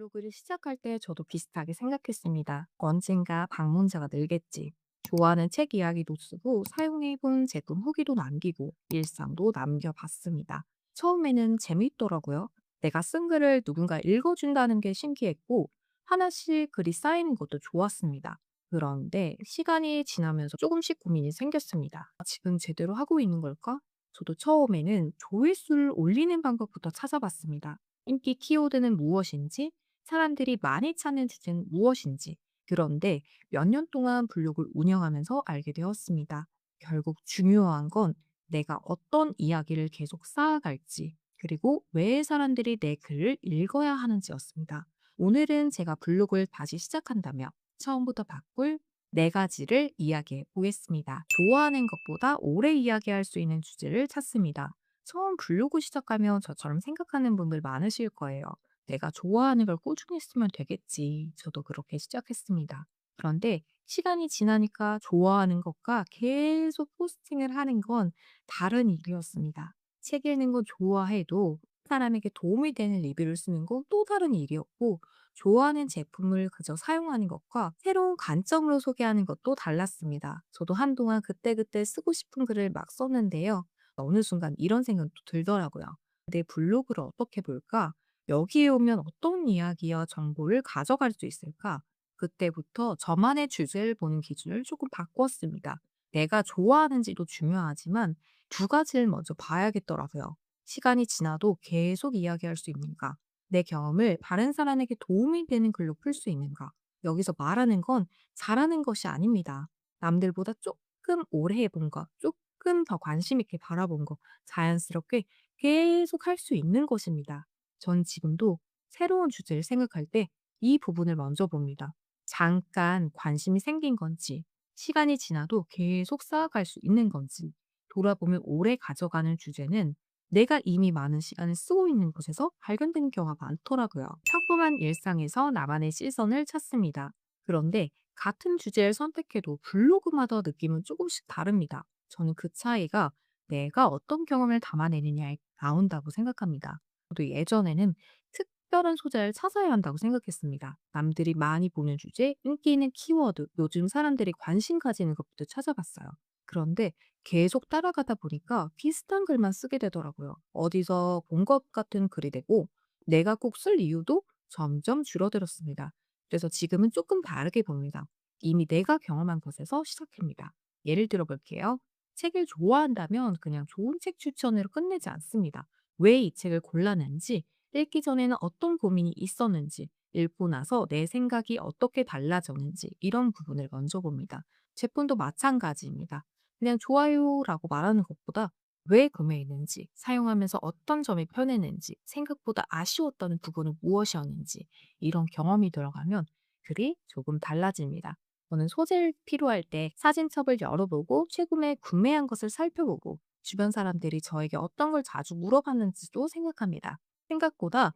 블로그를 시작할 때 저도 비슷하게 생각했습니다. 언젠가 방문자가 늘겠지. 좋아하는 책 이야기도 쓰고 사용해본 제품 후기도 남기고 일상도 남겨봤습니다. 처음에는 재미있더라고요. 내가 쓴 글을 누군가 읽어준다는 게 신기했고 하나씩 글이 쌓이는 것도 좋았습니다. 그런데 시간이 지나면서 조금씩 고민이 생겼습니다. 지금 제대로 하고 있는 걸까? 저도 처음에는 조회수를 올리는 방법부터 찾아봤습니다. 인기 키워드는 무엇인지, 사람들이 많이 찾는 주제는 무엇인지. 그런데 몇 년 동안 블로그를 운영하면서 알게 되었습니다. 결국 중요한 건 내가 어떤 이야기를 계속 쌓아갈지, 그리고 왜 사람들이 내 글을 읽어야 하는지였습니다. 오늘은 제가 블로그를 다시 시작한다며 처음부터 바꿀 네 가지를 이야기해 보겠습니다. 좋아하는 것보다 오래 이야기할 수 있는 주제를 찾습니다. 처음 블로그 시작하면 저처럼 생각하는 분들 많으실 거예요. 내가 좋아하는 걸 꾸준히 쓰면 되겠지. 저도 그렇게 시작했습니다. 그런데 시간이 지나니까 좋아하는 것과 계속 포스팅을 하는 건 다른 일이었습니다. 책 읽는 건 좋아해도 사람에게 도움이 되는 리뷰를 쓰는 건 또 다른 일이었고, 좋아하는 제품을 그저 사용하는 것과 새로운 관점으로 소개하는 것도 달랐습니다. 저도 한동안 그때그때 쓰고 싶은 글을 막 썼는데요. 어느 순간 이런 생각도 들더라고요. 내 블로그를 어떻게 볼까? 여기에 오면 어떤 이야기와 정보를 가져갈 수 있을까? 그때부터 저만의 주제를 보는 기준을 조금 바꿨습니다. 내가 좋아하는지도 중요하지만 두 가지를 먼저 봐야겠더라고요. 시간이 지나도 계속 이야기할 수 있는가? 내 경험을 다른 사람에게 도움이 되는 글로 풀 수 있는가? 여기서 말하는 건 잘하는 것이 아닙니다. 남들보다 조금 오래 해본 것, 조금 더 관심 있게 바라본 것, 자연스럽게 계속 할 수 있는 것입니다. 전 지금도 새로운 주제를 생각할 때 이 부분을 먼저 봅니다. 잠깐 관심이 생긴 건지, 시간이 지나도 계속 쌓아갈 수 있는 건지, 돌아보면 오래 가져가는 주제는 내가 이미 많은 시간을 쓰고 있는 곳에서 발견되는 경우가 많더라고요. 평범한 일상에서 나만의 시선을 찾습니다. 그런데 같은 주제를 선택해도 블로그마다 느낌은 조금씩 다릅니다. 저는 그 차이가 내가 어떤 경험을 담아내느냐에 나온다고 생각합니다. 저도 예전에는 특별한 소재를 찾아야 한다고 생각했습니다. 남들이 많이 보는 주제, 인기 있는 키워드, 요즘 사람들이 관심 가지는 것부터 찾아봤어요. 그런데 계속 따라가다 보니까 비슷한 글만 쓰게 되더라고요. 어디서 본 것 같은 글이 되고 내가 꼭 쓸 이유도 점점 줄어들었습니다. 그래서 지금은 조금 다르게 봅니다. 이미 내가 경험한 것에서 시작합니다. 예를 들어 볼게요. 책을 좋아한다면 그냥 좋은 책 추천으로 끝내지 않습니다. 왜 이 책을 골랐는지, 읽기 전에는 어떤 고민이 있었는지, 읽고 나서 내 생각이 어떻게 달라졌는지 이런 부분을 먼저 봅니다. 제품도 마찬가지입니다. 그냥 좋아요라고 말하는 것보다 왜 구매했는지, 사용하면서 어떤 점이 편했는지, 생각보다 아쉬웠다는 부분은 무엇이었는지 이런 경험이 들어가면 글이 조금 달라집니다. 저는 소재를 필요할 때 사진첩을 열어보고 최근에 구매한 것을 살펴보고 주변 사람들이 저에게 어떤 걸 자주 물어봤는지도 생각합니다. 생각보다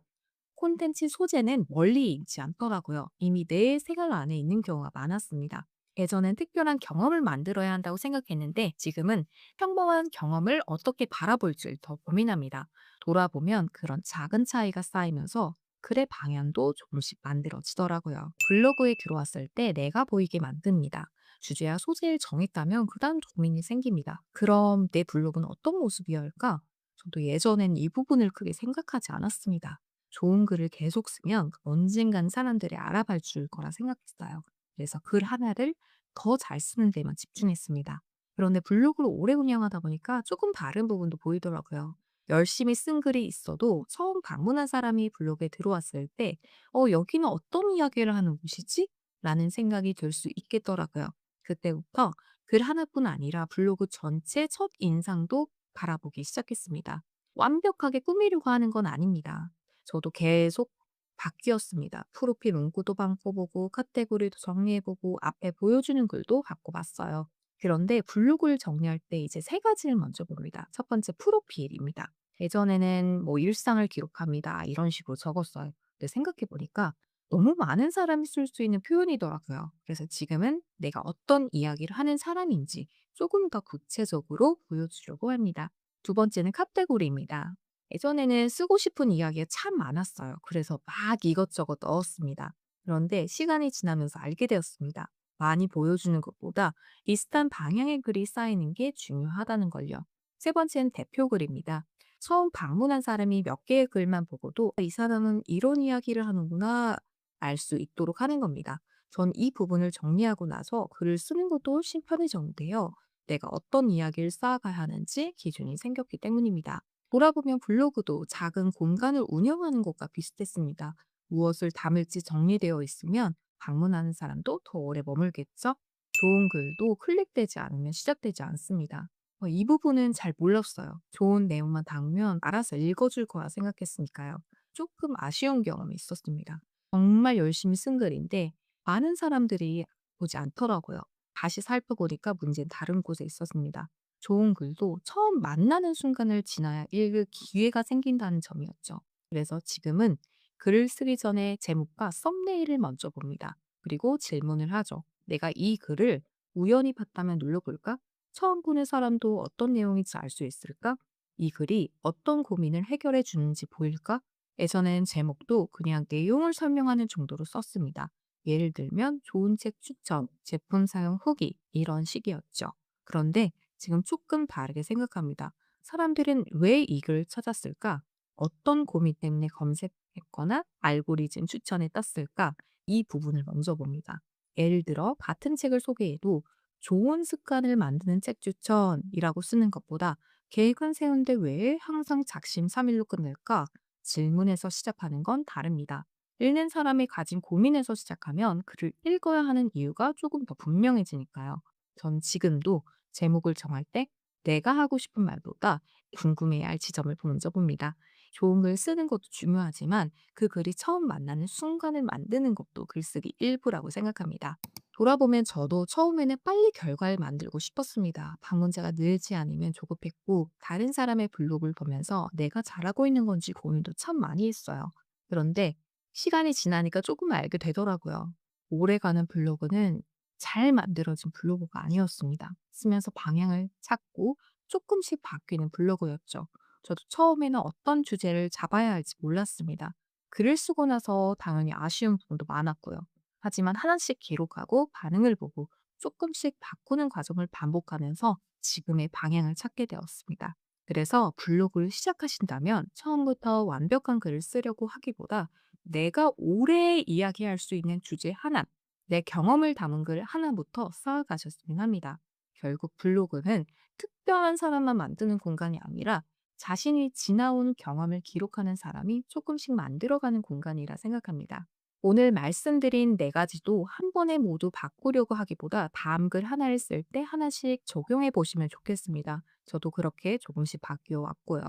콘텐츠 소재는 멀리 있지 않더라고요. 이미 내 생활 안에 있는 경우가 많았습니다. 예전엔 특별한 경험을 만들어야 한다고 생각했는데 지금은 평범한 경험을 어떻게 바라볼지 더 고민합니다. 돌아보면 그런 작은 차이가 쌓이면서 글의 방향도 조금씩 만들어지더라고요. 블로그에 들어왔을 때 내가 보이게 만듭니다. 주제와 소재를 정했다면 그다음 고민이 생깁니다. 그럼 내 블로그는 어떤 모습이어야 할까? 저도 예전엔 이 부분을 크게 생각하지 않았습니다. 좋은 글을 계속 쓰면 언젠간 사람들이 알아봐 줄 거라 생각했어요. 그래서 글 하나를 더 잘 쓰는 데만 집중했습니다. 그런데 블로그를 오래 운영하다 보니까 조금 다른 부분도 보이더라고요. 열심히 쓴 글이 있어도 처음 방문한 사람이 블로그에 들어왔을 때, 여기는 어떤 이야기를 하는 곳이지? 라는 생각이 들 수 있겠더라고요. 그때부터 글 하나뿐 아니라 블로그 전체 첫 인상도 바라보기 시작했습니다. 완벽하게 꾸미려고 하는 건 아닙니다. 저도 계속 바뀌었습니다. 프로필 문구도 바꿔보고 카테고리도 정리해보고 앞에 보여주는 글도 바꿔봤어요. 그런데 블로그를 정리할 때 이제 세 가지를 먼저 봅니다. 첫 번째 프로필입니다. 예전에는 뭐 일상을 기록합니다. 이런 식으로 적었어요. 근데 생각해보니까 너무 많은 사람이 쓸 수 있는 표현이더라고요. 그래서 지금은 내가 어떤 이야기를 하는 사람인지 조금 더 구체적으로 보여주려고 합니다. 두 번째는 카테고리입니다. 예전에는 쓰고 싶은 이야기가 참 많았어요. 그래서 막 이것저것 넣었습니다. 그런데 시간이 지나면서 알게 되었습니다. 많이 보여주는 것보다 비슷한 방향의 글이 쌓이는 게 중요하다는 걸요. 세 번째는 대표 글입니다. 처음 방문한 사람이 몇 개의 글만 보고도 이 사람은 이런 이야기를 하는구나 알 수 있도록 하는 겁니다. 전 이 부분을 정리하고 나서 글을 쓰는 것도 훨씬 편해졌는데요. 내가 어떤 이야기를 쌓아가야 하는지 기준이 생겼기 때문입니다. 돌아보면 블로그도 작은 공간을 운영하는 것과 비슷했습니다. 무엇을 담을지 정리되어 있으면 방문하는 사람도 더 오래 머물겠죠? 좋은 글도 클릭되지 않으면 시작되지 않습니다. 이 부분은 잘 몰랐어요. 좋은 내용만 담으면 알아서 읽어줄 거라 생각했으니까요. 조금 아쉬운 경험이 있었습니다. 정말 열심히 쓴 글인데 많은 사람들이 보지 않더라고요. 다시 살펴보니까 문제는 다른 곳에 있었습니다. 좋은 글도 처음 만나는 순간을 지나야 읽을 기회가 생긴다는 점이었죠. 그래서 지금은 글을 쓰기 전에 제목과 썸네일을 먼저 봅니다. 그리고 질문을 하죠. 내가 이 글을 우연히 봤다면 눌러볼까? 처음 보는 사람도 어떤 내용인지 알 수 있을까? 이 글이 어떤 고민을 해결해 주는지 보일까? 예전엔 제목도 그냥 내용을 설명하는 정도로 썼습니다. 예를 들면 좋은 책 추천, 제품 사용 후기 이런 식이었죠. 그런데 지금 조금 다르게 생각합니다. 사람들은 왜 이 글을 찾았을까? 어떤 고민 때문에 검색했거나 알고리즘 추천에 떴을까? 이 부분을 먼저 봅니다. 예를 들어 같은 책을 소개해도 좋은 습관을 만드는 책 추천이라고 쓰는 것보다 계획은 세운데 왜 항상 작심삼일로 끝낼까? 질문에서 시작하는 건 다릅니다. 읽는 사람이 가진 고민에서 시작하면 글을 읽어야 하는 이유가 조금 더 분명해지니까요. 전 지금도 제목을 정할 때 내가 하고 싶은 말보다 궁금해야 할 지점을 먼저 봅니다. 좋은 글 쓰는 것도 중요하지만 그 글이 처음 만나는 순간을 만드는 것도 글쓰기 일부라고 생각합니다. 돌아보면 저도 처음에는 빨리 결과를 만들고 싶었습니다. 방문자가 늘지 않으면 조급했고 다른 사람의 블로그를 보면서 내가 잘하고 있는 건지 고민도 참 많이 했어요. 그런데 시간이 지나니까 조금 알게 되더라고요. 오래가는 블로그는 잘 만들어진 블로그가 아니었습니다. 쓰면서 방향을 찾고 조금씩 바뀌는 블로그였죠. 저도 처음에는 어떤 주제를 잡아야 할지 몰랐습니다. 글을 쓰고 나서 당연히 아쉬운 부분도 많았고요. 하지만 하나씩 기록하고 반응을 보고 조금씩 바꾸는 과정을 반복하면서 지금의 방향을 찾게 되었습니다. 그래서 블로그를 시작하신다면 처음부터 완벽한 글을 쓰려고 하기보다 내가 오래 이야기할 수 있는 주제 하나, 내 경험을 담은 글 하나부터 쌓아가셨으면 합니다. 결국 블로그는 특별한 사람만 만드는 공간이 아니라 자신이 지나온 경험을 기록하는 사람이 조금씩 만들어가는 공간이라 생각합니다. 오늘 말씀드린 네 가지도 한 번에 모두 바꾸려고 하기보다 다음 글 하나를 쓸 때 하나씩 적용해 보시면 좋겠습니다. 저도 그렇게 조금씩 바뀌어 왔고요.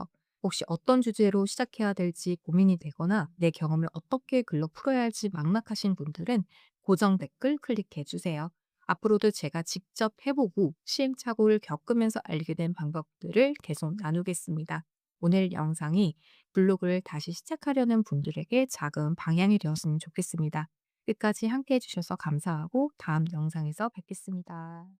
혹시 어떤 주제로 시작해야 될지 고민이 되거나 내 경험을 어떻게 글로 풀어야 할지 막막하신 분들은 고정 댓글 클릭해 주세요. 앞으로도 제가 직접 해보고 시행착오를 겪으면서 알게 된 방법들을 계속 나누겠습니다. 오늘 영상이 블로그를 다시 시작하려는 분들에게 작은 방향이 되었으면 좋겠습니다. 끝까지 함께 해주셔서 감사하고 다음 영상에서 뵙겠습니다.